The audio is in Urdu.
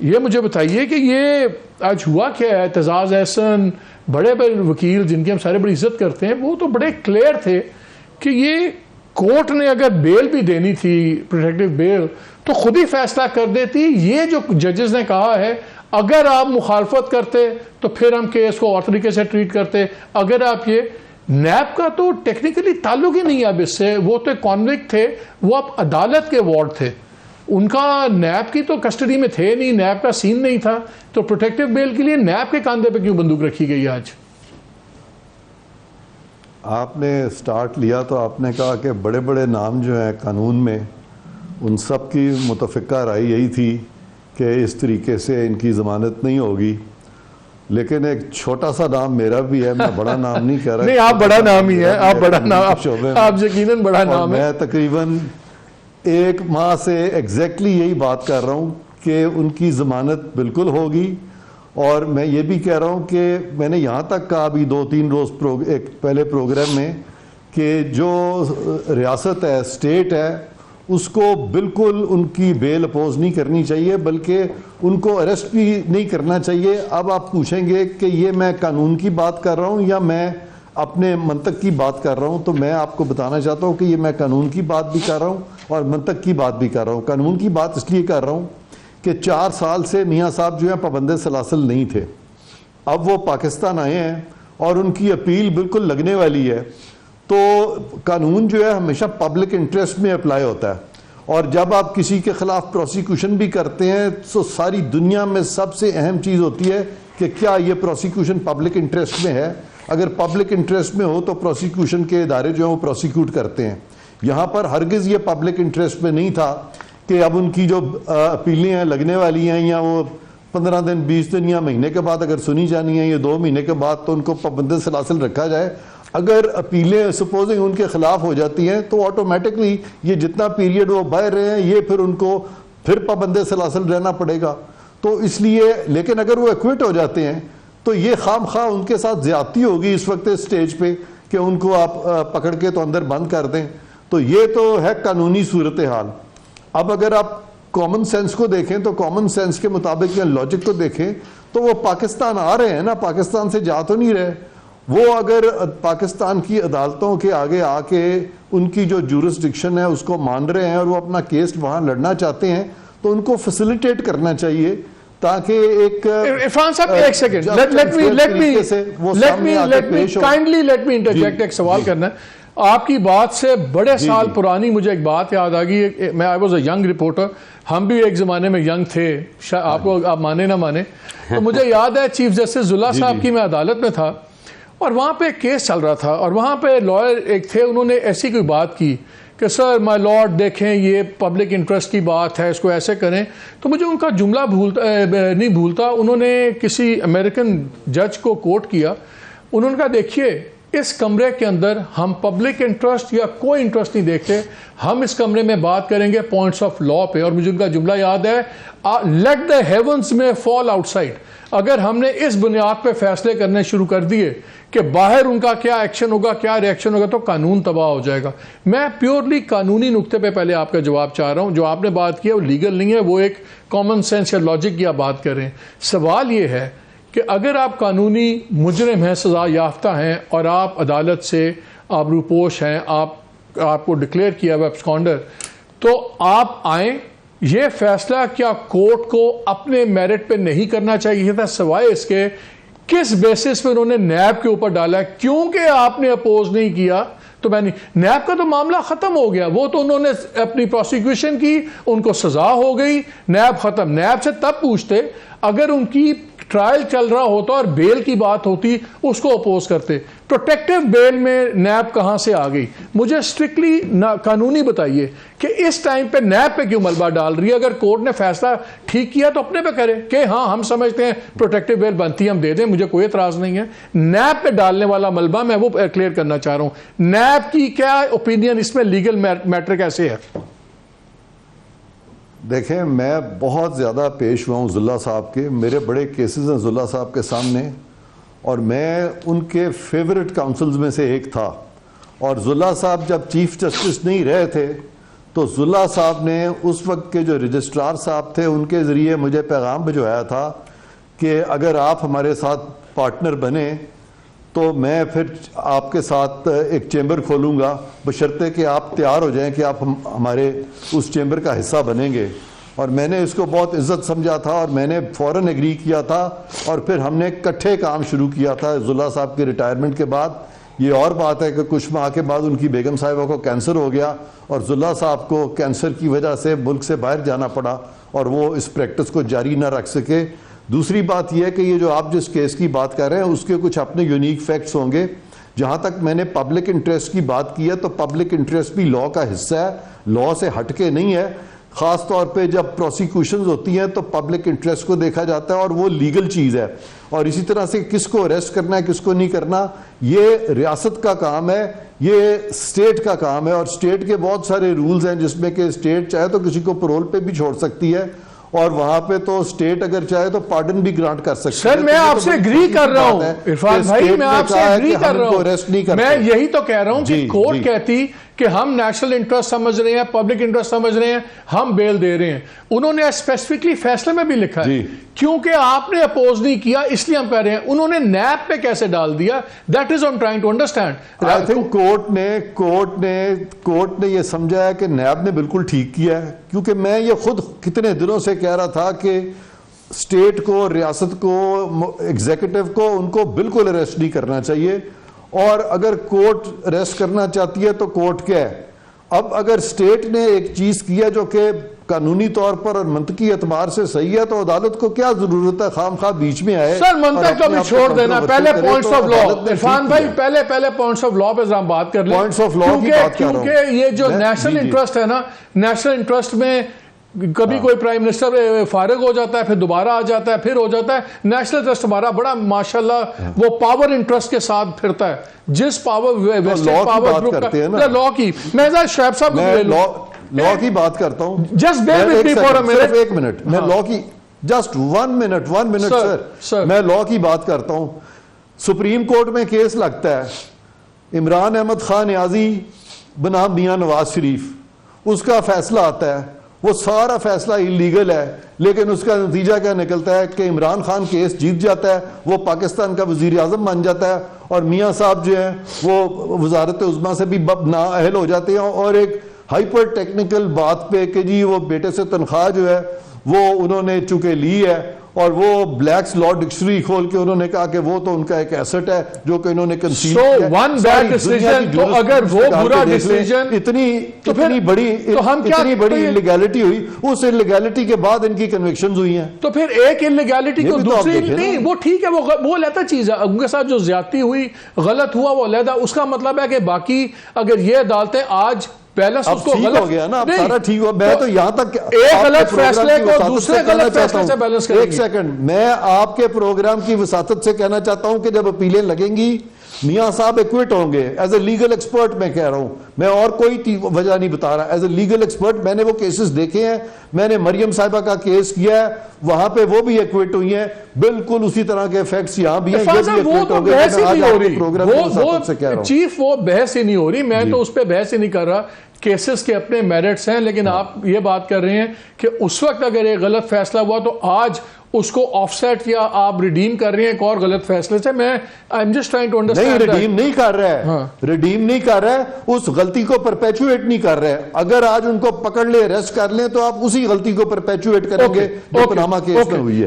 یہ مجھے بتائیے کہ یہ آج ہوا کیا ہے؟ اعتزاز احسن بڑے بڑے وکیل جن کی ہم سارے بڑی عزت کرتے ہیں، وہ تو بڑے کلیئر تھے کہ یہ کورٹ نے اگر بیل بھی دینی تھی، پروٹیکٹیو بیل، تو خود ہی فیصلہ کر دیتی. یہ جو ججز نے کہا ہے اگر آپ مخالفت کرتے تو پھر ہم کیس کو اور طریقے سے ٹریٹ کرتے. اگر آپ یہ نیب کا تو ٹیکنیکلی تعلق ہی نہیں ہے اب اس سے، وہ تو کانوکٹ تھے، وہ اب عدالت کے وارڈ تھے، ان کا نیب کی تو کسٹڈی میں تھے نہیں، نیب کا سین نہیں تھا. تو پروٹیکٹیو بیل کے لیے نیب کے کاندھے پہ کیوں بندوق رکھی گئی آج؟ آپ نے سٹارٹ لیا تو آپ نے کہا کہ بڑے بڑے نام جو ہیں قانون میں، ان سب کی متفقہ رائے یہی تھی کہ اس طریقے سے ان کی ضمانت نہیں ہوگی. لیکن ایک چھوٹا سا نام میرا بھی ہے، میں بڑا نام نہیں کہہ رہا. نہیں، آپ بڑا نام ہی ہے، آپ بڑا نام، آپ یقیناً بڑا نام ہے. میں تقریباً 1 ماہ سے ایگزیکٹلی یہی بات کر رہا ہوں کہ ان کی ضمانت بالکل ہوگی. اور میں یہ بھی کہہ رہا ہوں کہ میں نے یہاں تک کہا ابھی 2-3 روز ایک پہلے پروگرام میں کہ جو ریاست ہے، اسٹیٹ ہے، اس کو بالکل ان کی بیل اپوز نہیں کرنی چاہیے، بلکہ ان کو اریسٹ بھی نہیں کرنا چاہیے. اب آپ پوچھیں گے کہ یہ میں قانون کی بات کر رہا ہوں یا میں اپنے منطق کی بات کر رہا ہوں، تو میں آپ کو بتانا چاہتا ہوں کہ یہ میں قانون کی بات بھی کر رہا ہوں اور منطق کی بات بھی کر رہا ہوں. قانون کی بات اس لیے کر رہا ہوں کہ 4 سال سے میاں صاحب جو ہیں پابند سلاسل نہیں تھے. اب وہ پاکستان آئے ہیں اور ان کی اپیل بالکل لگنے والی ہے. تو قانون جو ہے ہمیشہ پبلک انٹرسٹ میں اپلائی ہوتا ہے، اور جب آپ کسی کے خلاف پروسیکیوشن بھی کرتے ہیں تو ساری دنیا میں سب سے اہم چیز ہوتی ہے کہ کیا یہ پروسیکیوشن پبلک انٹرسٹ میں ہے. اگر پبلک انٹرسٹ میں ہو تو پروسیکیوشن کے ادارے جو ہیں وہ پروسیکیوٹ کرتے ہیں. یہاں پر ہرگز یہ پبلک انٹرسٹ میں نہیں تھا کہ اب ان کی جو اپیلیں ہیں لگنے والی ہیں، یا وہ 15 دن 20 دن یا مہینے کے بعد اگر سنی جانی ہیں، یا 2 مہینے کے بعد، تو ان کو پابند سلاسل رکھا جائے. اگر اپیلیں سپوزنگ ان کے خلاف ہو جاتی ہیں تو آٹومیٹکلی یہ جتنا پیریڈ وہ باہر رہے ہیں یہ پھر ان کو پھر پابند سلاسل رہنا پڑے گا. تو اس لیے، لیکن اگر وہ ایکوٹ ہو جاتے ہیں تو یہ خام خواہ ان کے ساتھ زیادتی ہوگی اس وقت اسٹیج پہ کہ ان کو آپ پکڑ کے تو اندر بند کر دیں. تو یہ تو ہے قانونی صورتحال. اب اگر آپ کامن سینس کو دیکھیں تو کامن سینس کے مطابق یا لاجک کو دیکھیں تو وہ پاکستان آ رہے ہیں نا، پاکستان سے جا تو نہیں رہے. وہ اگر پاکستان کی عدالتوں کے آگے آ کے ان کی جو جورسڈکشن ہے اس کو مان رہے ہیں اور وہ اپنا کیس وہاں لڑنا چاہتے ہیں تو ان کو فیسیلیٹیٹ کرنا چاہیے تاکہ ایک عرفان صاحب ایک سیکنڈ لیٹ می انٹرجیکٹ. ایک سوال کرنا ہے آپ کی بات سے بڑے سال پرانی مجھے ایک بات یاد آ گئی. میں I was a young reporter, ہم بھی ایک زمانے میں ینگ تھے، آپ کو آپ مانے نہ مانے. تو مجھے یاد ہے چیف جسٹس زلا صاحب کی میں عدالت میں تھا اور وہاں پہ ایک کیس چل رہا تھا، اور وہاں پہ لائر ایک تھے، انہوں نے ایسی کوئی بات کی کہ سر مائی لارڈ دیکھیں یہ پبلک انٹرسٹ کی بات ہے، اس کو ایسے کریں. تو مجھے ان کا جملہ نہیں بھولتا، انہوں نے کسی امریکن جج کو کوٹ کیا. انہوں نے کہا دیکھیے اس کمرے کے اندر ہم پبلک انٹرسٹ یا کوئی انٹرسٹ نہیں دیکھتے، ہم اس کمرے میں بات کریں گے پوائنٹس آف لا پہ. اور مجھے ان کا جملہ یاد ہے، لیٹ دا ہیونز میں فال آؤٹ سائڈ. اگر ہم نے اس بنیاد پہ فیصلے کرنے شروع کر دیے کہ باہر ان کا کیا ایکشن ہوگا، کیا ریئیکشن ہوگا، تو قانون تباہ ہو جائے گا. میں پیورلی قانونی نقطے پہ پہلے آپ کا جواب چاہ رہا ہوں. جو آپ نے بات کی ہے وہ لیگل نہیں ہے، وہ ایک کامن سینس یا لاجک کی آپ بات کر رہے ہیں. سوال یہ ہے کہ اگر آپ قانونی مجرم ہیں، سزا یافتہ ہیں، اور آپ عدالت سے آپ روپوش ہیں، آپ کو ڈکلیئر کیا ہوا ایبسکانڈر، تو آپ آئیں. یہ فیصلہ کیا کورٹ کو اپنے میرٹ پہ نہیں کرنا چاہیے تھا، سوائے اس کے کس بیسس پہ انہوں نے نیب کے اوپر ڈالا ہے؟ کیونکہ آپ نے اپوز نہیں کیا تو میں نہیں. نیب کا تو معاملہ ختم ہو گیا، وہ تو انہوں نے اپنی پروسیکیوشن کی، ان کو سزا ہو گئی، نیب ختم. نیب سے تب پوچھتے اگر ان کی ٹرائل چل رہا ہوتا اور بیل کی بات ہوتی اس کو اپوز کرتے. پروٹیکٹیو بیل میں نیب کہاں سے آ گئی؟ مجھے اسٹرکٹلی قانونی بتائیے کہ اس ٹائم پہ نیب پہ کیوں ملبہ ڈال رہی ہے؟ اگر کورٹ نے فیصلہ ٹھیک کیا تو اپنے پہ کرے کہ ہاں ہم سمجھتے ہیں پروٹیکٹیو بیل بنتی ہے، ہم دے دیں، مجھے کوئی اعتراض نہیں ہے. نیب پہ ڈالنے والا ملبہ میں وہ کلیئر کرنا چاہ رہا ہوں. نیب کی کیا اوپینین اس میں لیگل میٹر کیسے ہے؟ دیکھیں میں بہت زیادہ پیش ہوا ہوں زلا صاحب کے، میرے بڑے کیسز ہیں زلا صاحب کے سامنے، اور میں ان کے فیورٹ کاؤنسلز میں سے ایک تھا. اور زلا صاحب جب چیف جسٹس نہیں رہے تھے تو زلا صاحب نے اس وقت کے جو رجسٹرار صاحب تھے ان کے ذریعے مجھے پیغام بھجوایا تھا کہ اگر آپ ہمارے ساتھ پارٹنر بنیں تو میں پھر آپ کے ساتھ ایک چیمبر کھولوں گا، بشرطے کہ آپ تیار ہو جائیں کہ آپ ہمارے اس چیمبر کا حصہ بنیں گے. اور میں نے اس کو بہت عزت سمجھا تھا اور میں نے فوراً ایگری کیا تھا، اور پھر ہم نے اکٹھے کام شروع کیا تھا زلا صاحب کے ریٹائرمنٹ کے بعد. یہ اور بات ہے کہ کچھ ماہ کے بعد ان کی بیگم صاحبہ کو کینسر ہو گیا اور زلا صاحب کو کینسر کی وجہ سے ملک سے باہر جانا پڑا اور وہ اس پریکٹس کو جاری نہ رکھ سکے. دوسری بات یہ ہے کہ یہ جو آپ جس کیس کی بات کر رہے ہیں اس کے کچھ اپنے یونیک فیکٹس ہوں گے. جہاں تک میں نے پبلک انٹرسٹ کی بات کی ہے تو پبلک انٹرسٹ بھی لاء کا حصہ ہے، لاء سے ہٹ کے نہیں ہے. خاص طور پہ جب پروسیکیوشنز ہوتی ہیں تو پبلک انٹرسٹ کو دیکھا جاتا ہے اور وہ لیگل چیز ہے. اور اسی طرح سے کس کو اریسٹ کرنا ہے کس کو نہیں کرنا یہ ریاست کا کام ہے، یہ اسٹیٹ کا کام ہے. اور اسٹیٹ کے بہت سارے رولز ہیں جس میں کہ اسٹیٹ چاہے تو کسی کو پرول پہ بھی چھوڑ سکتی ہے، اور وہاں پہ تو اسٹیٹ اگر چاہے تو پارڈن بھی گرانٹ کر سکتی ہے. سر میں آپ سے اگری کر رہا ہوں عرفان بھائی، میں آپ سے اگری کر رہا ہوں. میں یہی تو کہہ رہا ہوں کہ کورٹ کہتی کہ ہم نیشنل انٹرسٹ سمجھ رہے ہیں، پبلک انٹرسٹ سمجھ رہے ہیں، ہم بیل دے رہے ہیں. انہوں نے اسپیسیفکلی فیصلے میں بھی لکھا ہے کیونکہ آپ نے اپوز نہیں کیا اس لیے ہم کہہ رہے ہیں. انہوں نے نیب پہ کیسے ڈال دیا؟ That is I am trying to understand. I think court نے یہ سمجھا ہے کہ نیب نے بالکل ٹھیک کیا ہے، کیونکہ میں یہ خود کتنے دنوں سے کہہ رہا تھا کہ اسٹیٹ کو، ریاست کو، ایگزیکٹو کو ان کو بالکل اریسٹ نہیں کرنا چاہیے. اور اگر کورٹ اریسٹ کرنا چاہتی ہے تو کورٹ کیا ہے. اب اگر اسٹیٹ نے ایک چیز کیا جو کہ قانونی طور پر اور منطقی اعتبار سے صحیح ہے تو عدالت کو کیا ضرورت ہے خام خواہ بیچ میں آئے. سر منطق تو بھی چھوڑ دینا، پہلے پوائنٹس آف لاء. عرفان بھائی پہلے پوائنٹس آف لاء پہ ہم بات کر لیں. پوائنٹس آف لاء کی بات کر رہا ہوں. کیونکہ یہ جو نیشنل انٹرسٹ ہے نا، نیشنل انٹرسٹ میں کبھی کوئی پرائم منسٹر فارغ ہو جاتا ہے، پھر دوبارہ آ جاتا ہے، پھر ہو جاتا ہے. نیشنل انٹرسٹ ہمارا بڑا ماشاءاللہ وہ پاور انٹرسٹ کے ساتھ پھرتا ہے. جس پاور لاء کی میں شعیب صاحب لاء کی بات کرتا ہوں. Just bear with me for a minute. صرف ایک منٹ میں لاء کی جسٹ ون منٹ سر میں لاء کی بات کرتا ہوں. سپریم کورٹ میں کیس لگتا ہے عمران احمد خان نیازی بنام میاں نواز شریف، اس کا فیصلہ آتا ہے، وہ سارا فیصلہ انلیگل ہے، لیکن اس کا نتیجہ کیا نکلتا ہے کہ عمران خان کیس جیت جاتا ہے، وہ پاکستان کا وزیر اعظم بن جاتا ہے، اور میاں صاحب جو ہیں وہ وزارت عظمیٰ سے بھی نااہل ہو جاتے ہیں. اور ایک ہائپر ٹیکنیکل بات پہ کہ جی وہ بیٹے سے تنخواہ جو ہے وہ انہوں نے چونکہ لی ہے، اور وہ بلیکس لا ڈکشنری کھول کے انہوں نے کہا کہ وہ تو ان کا ایک ایسٹ ہے جو کہ انہوں نے کنسیڈ کیا. ون بیڈ ڈیسیژن تو اگر وہ برا ڈیسیژن اتنی بڑی انلیگیلٹی ہوئی، اس انلیگیلٹی کے بعد ان کی کنوکشنز ہوئی ہیں. تو پھر ایک انلیگیلٹی کو دوسری نہیں، وہ ٹھیک ہے، وہ علیحدہ چیز ہے. ان کے ساتھ جو زیادتی ہوئی، غلط ہوا، وہ علیحدہ. اس کا مطلب ہے کہ باقی اگر یہ عدالتیں آج بیلنس اس کو غلط ہو گیا نا، اب سارا ٹھیک ہوا. میں تو یہاں تک ایک غلط فیصلے کو دوسرے غلط فیصلے سے بیلنس کریں. ایک سیکنڈ، میں آپ کے پروگرام کی وساطت سے کہنا چاہتا ہوں کہ جب اپیلیں لگیں گی میاں صاحب ایکوٹ ہوں گے. ایز اے لیگل ایکسپرٹ میں کہہ رہا ہوں، میں اور کوئی وجہ نہیں بتا رہا. ایز اے لیگل ایکسپرٹ میں نے وہ کیسز دیکھے ہیں. میں نے مریم صاحبہ کا کیس کیا ہے، وہاں پہ وہ بھی ایکوٹ ہوئی ہیں. بالکل اسی طرح کے فیکٹس یہاں بھی ہیں. چیف وہ بحث ہی نہیں ہو رہی، میں تو اس پہ بحث ہی نہیں کر رہا. کیسز کے اپنے میرٹس ہیں، لیکن آپ یہ بات کر رہے ہیں کہ اس وقت اگر ایک غلط فیصلہ ہوا تو آج اس کو آف سیٹ یا آپ ریڈیم کر رہے ہیں ایک اور غلط فیصلے سے. میں I am just trying to understand. نہیں، ریڈیم نہیں کر رہا ہے، ریڈیم نہیں کر رہا ہے، اس غلطی کو پرپیچویٹ نہیں کر رہا ہے. اگر آج ان کو پکڑ لے، اریسٹ کر لیں تو آپ اسی غلطی کو پرپیچویٹ کریں گے جو پاناما کیس میں ہوئی ہے.